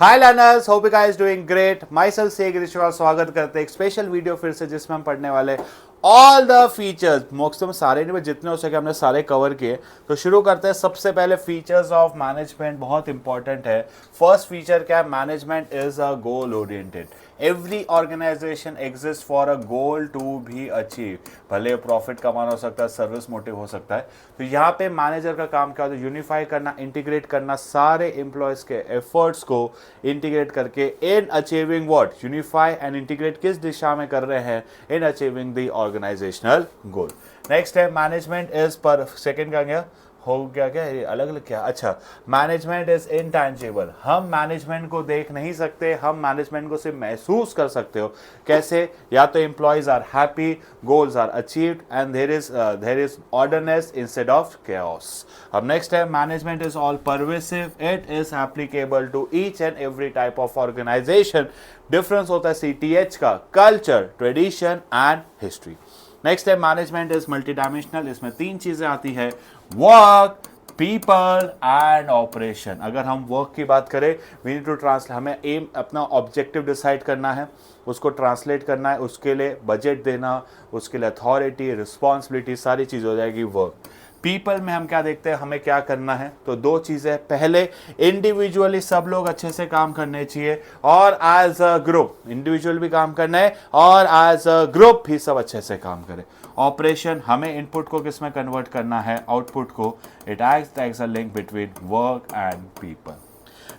Hi learners, hope you guys doing great. My self से गिरीश्वर स्वागत करते हैं एक स्पेशल वीडियो फिर से जिसमें हम पढ़ने वाले ऑल द फीचर्स। मोक्ष में सारे नहीं, जितने हो सके हमने सारे कवर किए। तो शुरू करते हैं। सबसे पहले फीचर्स ऑफ मैनेजमेंट बहुत इंपॉर्टेंट है। फर्स्ट फीचर क्या है? Management is a goal oriented. Every organisation exist for a goal to be achieve. भले प्रॉफिट कमाना हो सकता है, सर्विस मोटिव हो सकता है। तो यहाँ पे मैनेजर का काम क्या होता है? यूनिफाई करना, इंटीग्रेट करना, सारे एम्प्लॉयज के एफर्ट्स को इंटीग्रेट करके in achieving what? Unify and integrate किस दिशा में कर रहे हैं? In achieving the organisational goal. Next है मैनेजमेंट इज पर सेकंड का गया हो गया क्या ये अलग अलग क्या? अच्छा, मैनेजमेंट इज इनटैंजिबल। हम मैनेजमेंट को देख नहीं सकते, हम मैनेजमेंट को सिर्फ महसूस कर सकते हो। कैसे? या तो employees are happy, goals are achieved and there is orderness instead of chaos। अब नेक्स्ट है management is all pervasive, it is applicable to each and every type of organisation. Difference होता है CTH का, culture, tradition and history. Next है management is multi dimensional. इसमें तीन चीजें आती है, वर्क, पीपल एंड ऑपरेशन। अगर हम वर्क की बात करें, वी नीड टू ट्रांसलेट। हमें एम अपना ऑब्जेक्टिव डिसाइड करना है, उसको ट्रांसलेट करना है, उसके लिए बजट देना, उसके लिए अथॉरिटी, रिस्पॉन्सिबिलिटी, सारी चीज़ हो जाएगी वर्क। पीपल में हम क्या देखते हैं, हमें क्या करना है? तो दो चीज़ें, पहले इंडिविजुअली सब लोग अच्छे से काम करने चाहिए और एज अ ग्रुप। इंडिविजुअल भी काम करना है और एज अ ग्रुप भी सब अच्छे से काम करें। ऑपरेशन, हमें इनपुट को किस में कन्वर्ट करना है? आउटपुट को। It acts a link between work and people.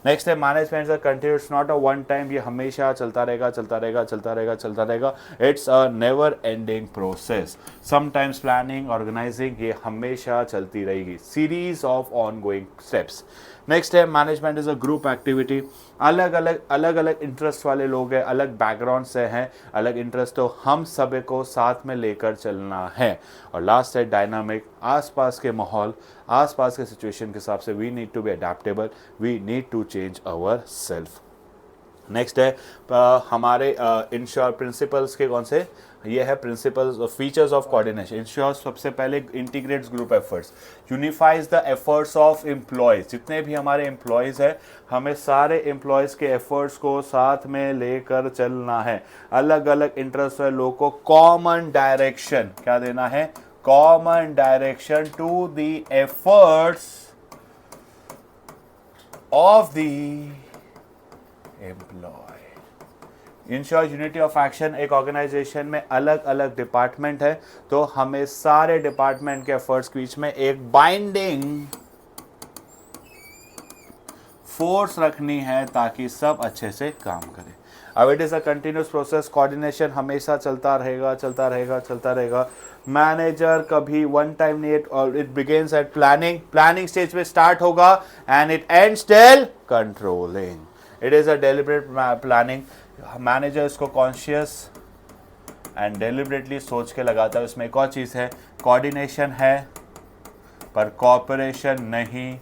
Next है management is continuous, not a one time. ये हमेशा चलता रहेगा, चलता रहेगा, चलता रहेगा, चलता रहेगा। It's a never ending process. Sometimes planning, organising, ये हमेशा चलती रहेगी। Series of ongoing steps. Next है management is a group activity. अलग अलग इंटरेस्ट वाले लोग हैं, अलग बैकग्राउंड से हैं, अलग इंटरेस्ट, तो हम सब को साथ में लेकर चलना है। और लास्ट है डायनामिक, आसपास के माहौल, आसपास के सिचुएशन के हिसाब से we need to be adaptable, we need to change our self. Next है हमारे इंश्योर प्रिंसिपल्स के कौन से? ये है principles features of coordination. Ensure सबसे पहले integrates group efforts, unifies the efforts of employees. जितने भी हमारे एम्प्लॉयज हैं, हमें सारे एम्प्लॉयज के एफर्ट्स को साथ में लेकर चलना है। अलग अलग इंटरेस्ट वाले लोगों को कॉमन डायरेक्शन क्या देना है? Common direction to the efforts of the employee. Ensure unity of action. एक ऑर्गेनाइजेशन में अलग अलग डिपार्टमेंट है, तो हमें सारे डिपार्टमेंट के एफर्ट्स के बीच में एक बाइंडिंग फोर्स रखनी है ताकि सब अच्छे से काम करें। अब it is a continuous process. Coordination हमेशा चलता रहेगा, चलता रहेगा, चलता रहेगा। मैनेजर कभी वन टाइम नहीं, it begins at planning stage पे स्टार्ट होगा and it ends till controlling. It is a deliberate planning. Manager इसको कॉन्शियस एंड डेलिबरेटली सोच के लगाता है। उसमें एक और चीज़ है, कोऑर्डिनेशन है पर कॉपरेशन नहीं,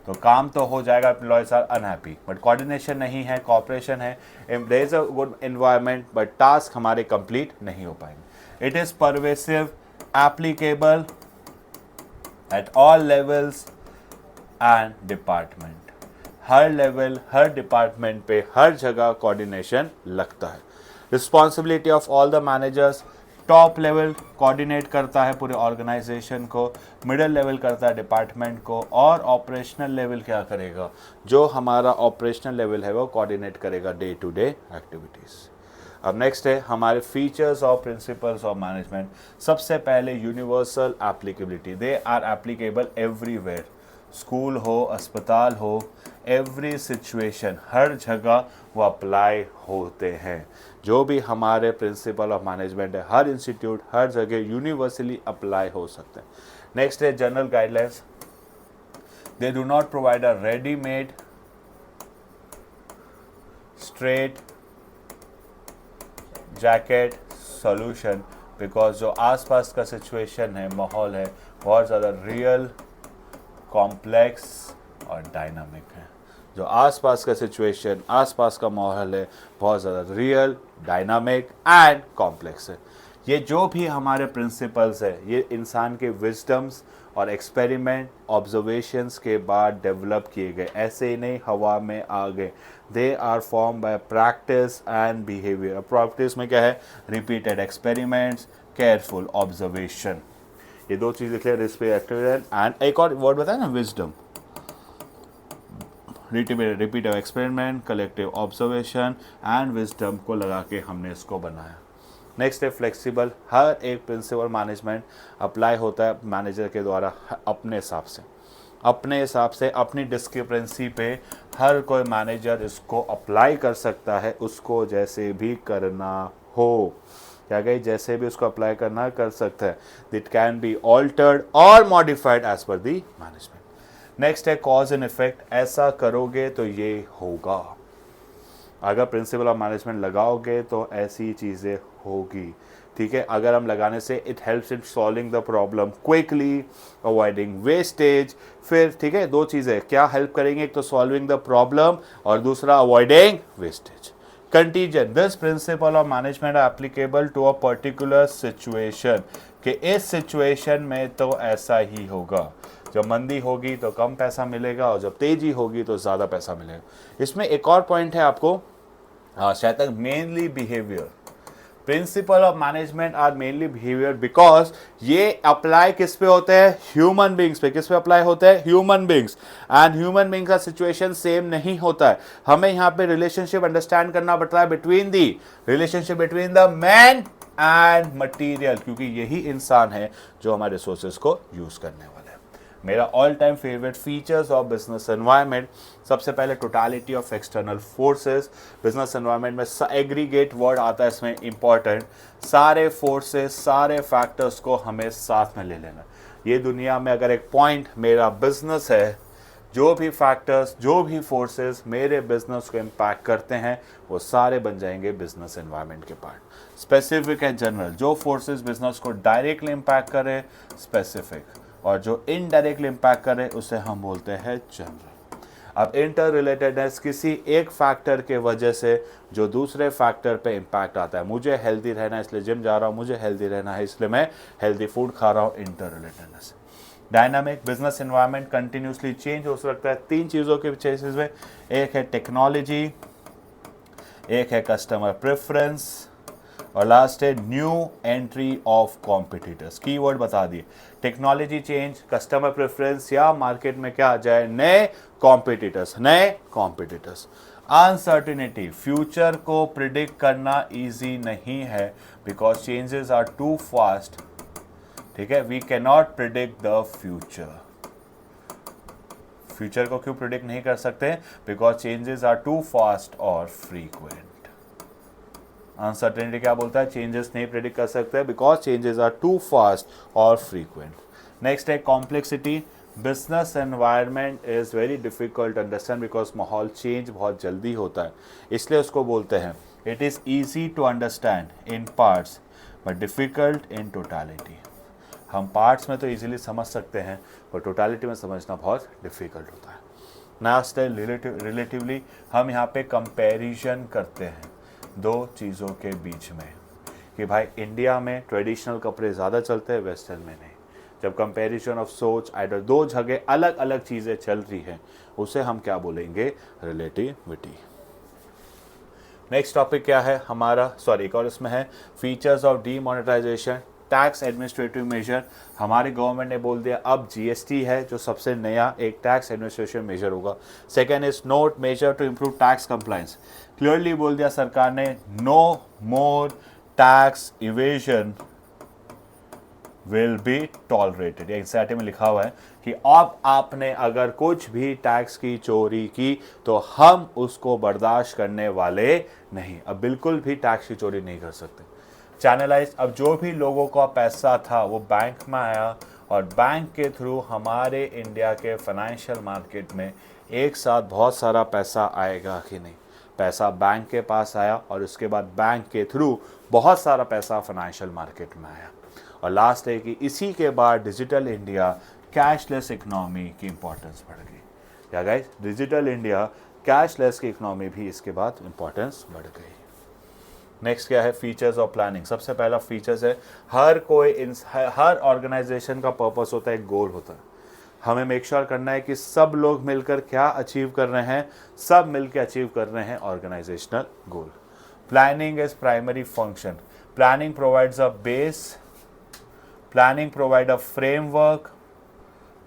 तो काम तो हो जाएगा, employees are unhappy. But coordination नहीं है, कॉपरेशन है, there is a good environment, but task हमारे कंप्लीट नहीं हो पाएंगे। It is pervasive, applicable at all levels and department. हर लेवल, हर डिपार्टमेंट पे, हर जगह कोऑर्डिनेशन लगता है। Responsibility of all the managers. Top level coordinate करता है पूरे ऑर्गेनाइजेशन को, मिडिल लेवल करता है डिपार्टमेंट को, और ऑपरेशनल लेवल क्या करेगा? जो हमारा ऑपरेशनल लेवल है वो कोऑर्डिनेट करेगा डे टू डे एक्टिविटीज़। अब नेक्स्ट है हमारे features of principles of management. सबसे पहले universal applicability, they are applicable everywhere. School हो, अस्पताल हो, एवरी सिचुएशन, हर जगह वो अप्लाई होते हैं। जो भी हमारे प्रिंसिपल ऑफ मैनेजमेंट है, हर इंस्टीट्यूट, हर जगह यूनिवर्सली अप्लाई हो सकते हैं। नेक्स्ट है general guidelines. They do not provide a readymade straight jacket solution, because जो आसपास का सिचुएशन है, माहौल है, बहुत ज़्यादा रियल, कॉम्प्लेक्स और डायनामिक है। जो आसपास का सिचुएशन, आसपास का माहौल है, बहुत ज़्यादा रियल, डायनामिक एंड कॉम्प्लेक्स है। ये जो भी हमारे प्रिंसिपल्स है, ये इंसान के विजडम्स और एक्सपेरिमेंट ऑब्जर्वेशंस के बाद डेवलप किए गए, ऐसे ही नहीं हवा में आ गए। They are form by practice and behaviour. Practice में क्या है? Repeated experiments, careful observation. ये दो चीज़ लिख ले, रिस्पेक्टेड एंड एक और वर्ड बताया ना, wisdom. Repeated experiment, collective observation and wisdom को लगा के हमने इसको बनाया। नेक्स्ट है फ्लेक्सिबल। हर एक प्रिंसिपल मैनेजमेंट अप्लाई होता है मैनेजर के द्वारा अपने हिसाब से, अपनी डिस्क्रिपेंसी पे हर कोई मैनेजर इसको अप्लाई कर सकता है, उसको जैसे भी करना हो। क्या गई? जैसे भी उसको अप्लाई करना कर सकता है। इट कैन बी ऑल्टर्ड और modified as per the management. Next है कॉज एंड इफेक्ट। ऐसा करोगे तो ये होगा। अगर प्रिंसिपल ऑफ मैनेजमेंट लगाओगे तो ऐसी चीज़ें होगी। ठीक है, अगर हम लगाने से it helps in solving the problem quickly, avoiding wastage. फिर ठीक है, दो चीज़ें क्या हेल्प करेंगे, एक तो सॉल्विंग द प्रॉब्लम और दूसरा avoiding wastage. Contingent. This principle of management applicable to a particular situation, कि इस सिचुएशन में तो ऐसा ही होगा। जब मंदी होगी तो कम पैसा मिलेगा और जब तेजी होगी तो ज़्यादा पैसा मिलेगा। इसमें एक और पॉइंट है आपको शायद तक, mainly behaviour. Principle of management are mainly behaviour, because ये अप्लाई किस पे होते हैं? ह्यूमन बींग्स पे। किस पे अप्लाई होते हैं? Human beings. And human beings का सिचुएशन सेम नहीं होता है। हमें यहाँ पे रिलेशनशिप अंडरस्टैंड करना पड़ता है between the man and material, क्योंकि यही इंसान है जो हमारे रिसोर्सेज को यूज करने वाला है। मेरा all time favourite features of business environment, सबसे पहले totality of external forces. Business environment में एग्रीगेट वर्ड आता है इसमें इंपॉर्टेंट। सारे फोर्सेस, सारे फैक्टर्स को हमें साथ में ले लेना। ये दुनिया में अगर एक पॉइंट मेरा बिजनेस है, जो भी फैक्टर्स, जो भी फोर्सेस मेरे बिजनेस को इम्पैक्ट करते हैं, वो सारे बन जाएंगे बिजनेस एनवायरनमेंट के पार्ट। स्पेसिफिक है जनरल, जो फोर्सेस बिजनेस को डायरेक्टली इम्पैक्ट करें स्पेसिफिक, और जो इनडायरेक्टली इम्पैक्ट करे उसे हम बोलते हैं जनरल। अब इंटर रिलेटेडनेस किसी एक फैक्टर के वजह से जो दूसरे फैक्टर पे इम्पैक्ट आता है। मुझे हेल्दी रहना है इसलिए जिम जा रहा हूँ, मुझे हेल्दी रहना है इसलिए मैं हेल्दी फूड खा रहा हूँ, inter relatedness. Dynamic business environment continuously change हो सकता है तीन चीज़ों के बेसिस में, एक है टेक्नोलॉजी, एक है कस्टमर प्रेफरेंस, और लास्ट है new entry of competitors. Keyword बता दिए, टेक्नोलॉजी चेंज, कस्टमर प्रेफरेंस, या मार्केट में क्या आ जाए? नए कॉम्पिटिटर्स। अनसर्टिनिटी, फ्यूचर को प्रिडिक्ट करना इजी नहीं है, because changes are too fast. ठीक है, we can not predict the future को क्यों प्रिडिक्ट नहीं कर सकते? Because changes are too fast और फ्रीक्वेंट। अनसर्टेनिटी क्या बोलता है? चेंजेस नहीं प्रेडिक्ट कर सकते because changes are too fast और फ्रीक्वेंट। नेक्स्ट है complexity. Business environment is very difficult understand because माहौल चेंज बहुत जल्दी होता है, इसलिए उसको बोलते हैं it is easy to understand in parts but difficult in totality. हम पार्ट्स में तो ईजिली समझ सकते हैं पर टोटालिटी में समझना बहुत डिफिकल्ट होता है। नेक्स्ट है रिलेटिवली। हम यहाँ पे कंपैरिजन करते हैं दो चीज़ों के बीच में, कि भाई इंडिया में ट्रेडिशनल कपड़े ज़्यादा चलते हैं, वेस्टर्न में नहीं। जब कंपैरिजन ऑफ सोच आइडर, दो जगह अलग अलग चीज़ें चल रही हैं, उसे हम क्या बोलेंगे? रिलेटिविटी। नेक्स्ट टॉपिक क्या है हमारा? एक और इसमें है features of demonetisation, tax administrative measure. हमारी गवर्नमेंट ने बोल दिया अब जीएसटी है जो सबसे नया एक टैक्स एडमिनिस्ट्रेशन मेजर होगा। Second is note measure to improve tax compliance. Clearly बोल दिया सरकार ने, no more tax evasion will be tolerated. NCERT में लिखा हुआ है कि अब आपने अगर कुछ भी टैक्स की चोरी की तो हम उसको बर्दाश्त करने वाले नहीं। अब बिल्कुल भी टैक्स की चोरी नहीं कर सकते। चैनलाइज, अब जो भी लोगों का पैसा था वो बैंक में आया और बैंक के थ्रू हमारे इंडिया के फाइनेंशियल मार्केट में एक साथ बहुत सारा पैसा आएगा कि नहीं? पैसा बैंक के पास आया और उसके बाद बैंक के थ्रू बहुत सारा पैसा फाइनेंशियल मार्केट में आया। और लास्ट है कि इसी के बाद डिजिटल इंडिया, कैशलेस इकोनॉमी की इंपॉर्टेंस बढ़ गई। क्या गाइस? डिजिटल इंडिया, कैशलेस की इकोनॉमी भी इसके बाद इंपॉर्टेंस बढ़ गई। नेक्स्ट क्या है, फीचर्स ऑफ प्लानिंग। सबसे पहला फीचर्स है, हर ऑर्गेनाइजेशन का पर्पस होता है, एक गोल होता है। हमें मेक श्योर करना है कि सब लोग मिलकर क्या अचीव कर रहे हैं, सब मिलकर अचीव कर रहे हैं organisational goal. Planning is primary function. Planning provides a base, planning provide a framework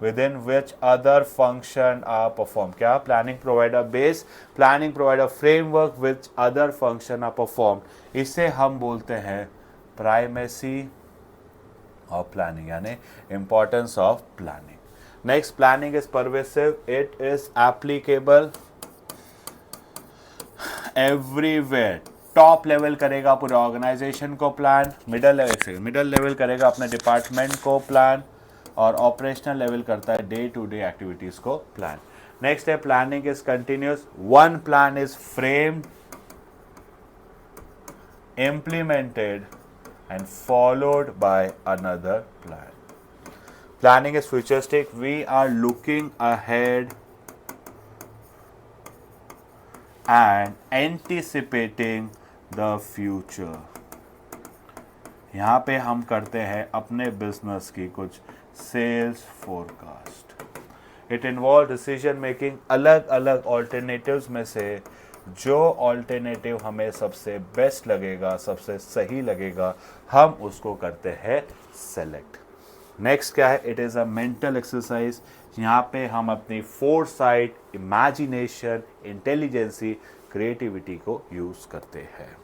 within which other function are performed. क्या, planning provide a base, planning provide a framework which other function are performed। इसे हम बोलते हैं primacy of planning, यानी importance of planning. Next, planning is pervasive, it is applicable everywhere. Top level करेगा पूरे organisation को plan, middle level करेगा अपने डिपार्टमेंट को प्लान, और ऑपरेशनल लेवल करता है डे टू डे एक्टिविटीज को प्लान। नेक्स्ट है, planning is continuous, one plan is framed, implemented and followed by another plan. Planning is futuristic. We are looking ahead and anticipating the future. यहाँ पे हम करते हैं अपने बिजनेस की कुछ sales forecast. It involve decision making, अलग अलग ऑल्टरनेटिव्स में से जो ऑल्टरनेटिव हमें सबसे बेस्ट लगेगा, सबसे सही लगेगा, हम उसको करते हैं सेलेक्ट। नेक्स्ट क्या है, it is a mental exercise. यहाँ पे हम अपनी फोरसाइट, इमेजिनेशन, इंटेलिजेंसी, क्रिएटिविटी को यूज़ करते हैं।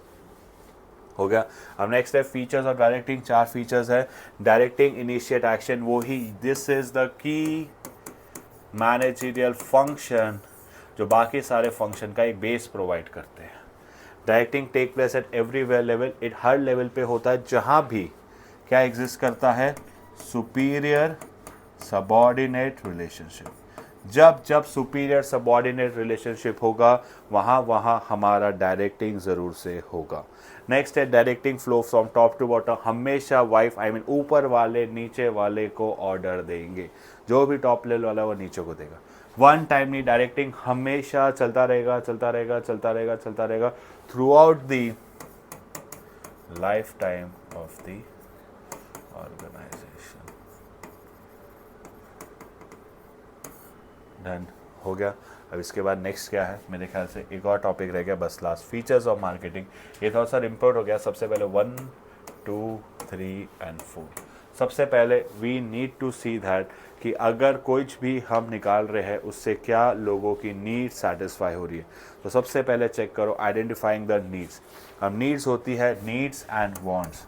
हो गया। अब नेक्स्ट है फीचर्स ऑफ डायरेक्टिंग। 4 फीचर्स है। डायरेक्टिंग, इनिशिएट एक्शन, वो ही this is the key managerial function जो बाकी सारे फंक्शन का एक बेस प्रोवाइड करते हैं। Directing take place at everywhere level, it हर लेवल पे होता है जहाँ भी क्या एग्जिस्ट करता है, सुपीरियर सबॉर्डिनेट रिलेशनशिप। जब जब सुपीरियर सबॉर्डिनेट रिलेशनशिप होगा वहाँ हमारा डायरेक्टिंग ज़रूर से होगा। नेक्स्ट है directing flow from top to bottom. हमेशा ऊपर वाले नीचे वाले को ऑर्डर देंगे, जो भी टॉप लेवल वाला वो नीचे को देगा। वन टाइम नहीं, डायरेक्टिंग हमेशा चलता रहेगा throughout the lifetime of the organisation. Done हो गया। अब इसके बाद नेक्स्ट क्या है, मेरे ख्याल से एक और टॉपिक रह गया बस लास्ट, फीचर्स ऑफ मार्केटिंग। ये थोड़ा सा इम्पोर्ट हो गया। सबसे पहले 1, 2, 3 and 4। सबसे पहले we need to see that कि अगर कुछ भी हम निकाल रहे हैं उससे क्या लोगों की नीड्स सेटिस्फाई हो रही है। तो सबसे पहले चेक करो आइडेंटिफाइंग द नीड्स। अब नीड्स होती है needs and wants.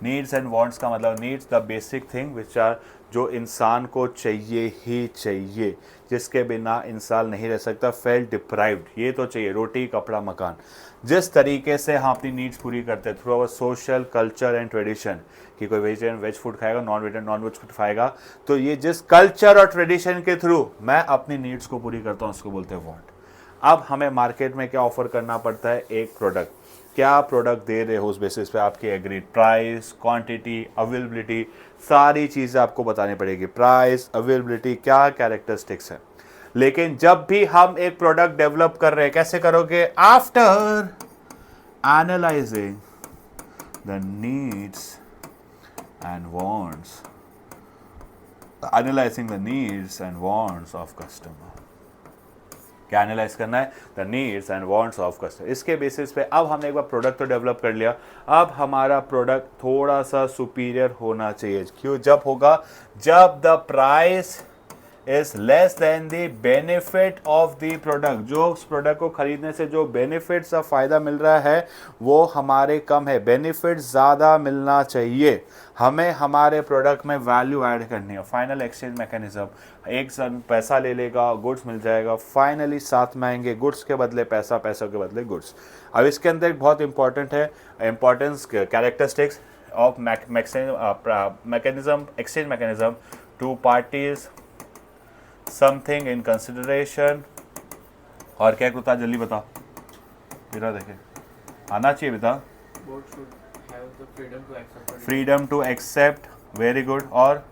Needs and wants का मतलब needs the basic thing which are, जो इंसान को चाहिए ही चाहिए, जिसके बिना इंसान नहीं रह सकता। फेल्ट डिप्राइव्ड, ये तो चाहिए, रोटी कपड़ा मकान। जिस तरीके से हम अपनी नीड्स पूरी करते हैं through our social culture and tradition, कि कोई वेजिटेरियन वेज फूड खाएगा, non vegetarian non veg food खाएगा, तो ये जिस कल्चर और ट्रेडिशन के थ्रू मैं अपनी नीड्स को पूरी करता हूँ उसको बोलते हैं वांट। अब हमें मार्केट में क्या ऑफर करना पड़ता है, एक प्रोडक्ट। क्या प्रोडक्ट दे रहे हो उस बेसिस पे आपकी एग्रीड प्राइस, क्वांटिटी, अवेलेबिलिटी, सारी चीज़ें आपको बतानी पड़ेगी। प्राइस, अवेलेबिलिटी, क्या कैरेक्टरिस्टिक्स है। लेकिन जब भी हम एक प्रोडक्ट डेवलप कर रहे हैं, कैसे करोगे, after analysing the needs and wants, analysing the needs and wants of customer. क्या एनालाइज करना है, the needs and wants of customer. इसके बेसिस पे अब हमने एक बार प्रोडक्ट तो डेवलप कर लिया, अब हमारा प्रोडक्ट थोड़ा सा सुपीरियर होना चाहिए। क्यों, जब होगा जब the price is less than the benefit of the product. जो उस प्रोडक्ट को खरीदने से जो बेनिफिट्स का फ़ायदा मिल रहा है वो हमारे कम है, बेनिफिट ज़्यादा मिलना चाहिए। हमें हमारे प्रोडक्ट में वैल्यू ऐड करनी है। फाइनल एक्सचेंज मैकेनिज्म, एक सन पैसा ले लेगा, गुड्स मिल जाएगा, फाइनली साथ में आएंगे, गुड्स के बदले पैसा, पैसों के बदले गुड्स। अब इसके अंदर एक बहुत इंपॉर्टेंट है importance characteristics of mechanism, exchange mechanism. Two parties, something in consideration, और क्या होता है जल्दी बता बेटा, देखे आना चाहिए बेटा। Freedom to accept, very good. और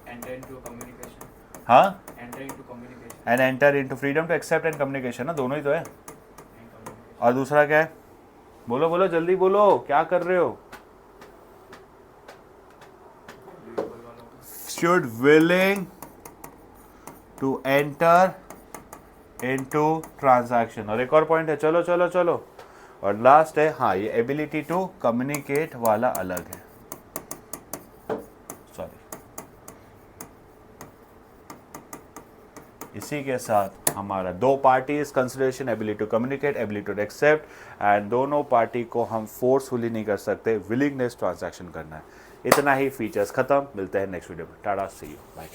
enter into communication, हाँ, enter into communication and enter into, freedom to accept and communication ना, दोनों ही तो है। and communication. और दूसरा क्या है, बोलो बोलो जल्दी बोलो, क्या कर रहे हो? Should willing to enter into transaction. और एक और पॉइंट है, चलो चलो चलो। और लास्ट है, हाँ, ये एबिलिटी टू कम्युनिकेट वाला अलग है, सॉरी। इसी के साथ हमारा 2 parties consideration, ability to communicate, ability to accept, and दोनों पार्टी को हम फोर्सफुली नहीं कर सकते, विलिंगनेस ट्रांजैक्शन करना है। इतना ही फीचर्स खत्म। मिलते हैं नेक्स्ट वीडियो में। टाटा, सी यू, बाय।